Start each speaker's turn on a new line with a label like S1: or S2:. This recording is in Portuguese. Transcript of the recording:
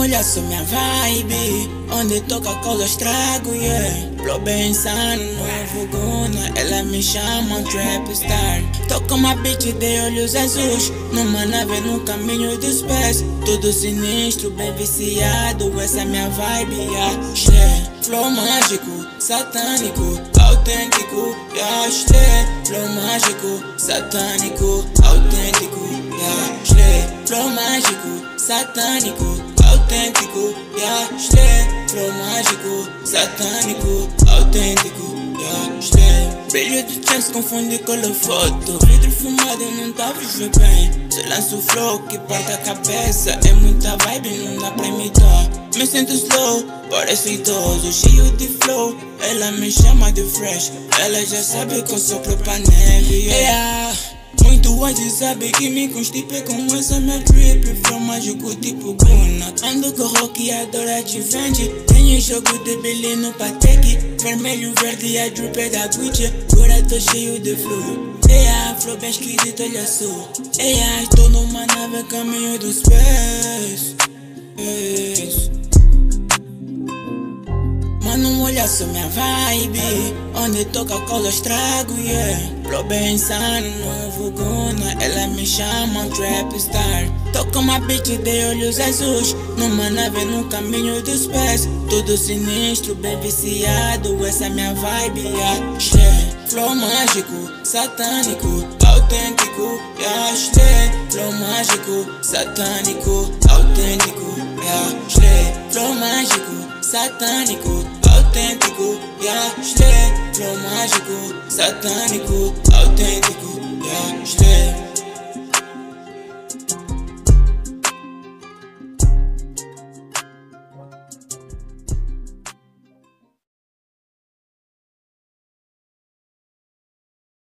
S1: olha só minha vibe, onde toca causa estrago, yeah. Flow bem insano, novo Guna, ela me chama um trap star. Toca uma bitch de olhos azuis, numa nave no caminho dos pés. Tudo sinistro, bem viciado, essa é minha vibe, yeah. Flow mágico, satânico, autêntico, yeah. Flow mágico, satânico, autêntico, yeah. Flow mágico, satânico, autêntico, yeah. Flow mágico, satânico, autêntico, yeah. Brilho de chance confunde com a foto. Vidro fumado eu não tá viver bem. Se lanço flow que parte a cabeça. É muita vibe, não dá pra imitar. Me sinto slow, parece idoso, cheio de flow. Ela me chama de fresh, ela já sabe que eu sou própria neve, yeah. Muito antes sabe que me constipei com essa minha trip. Flow mágico tipo Guna. Ando com roqueador a te vende. Tenho jogo de Billy no Patek. Vermelho, verde, a drip é da Gucci. Agora tô cheio de flow. Flow bem esquisito, olha só. Estou numa nave a caminho dos pés. Mano, olha só minha vibe, onde toca causa estrago, yeah. Flow bem insano, novo Guna, ela me chama um trap star. Toca uma bitch de olhos azuis, numa nave no caminho dos pés. Tudo sinistro, bem viciado, essa é minha vibe, yeah. Flow mágico, satânico, autêntico, yeah. Flow mágico, satânico, autêntico, yeah. Flow mágico, satânico, autêntico, yeah. Flow mágico, satânico, autêntico.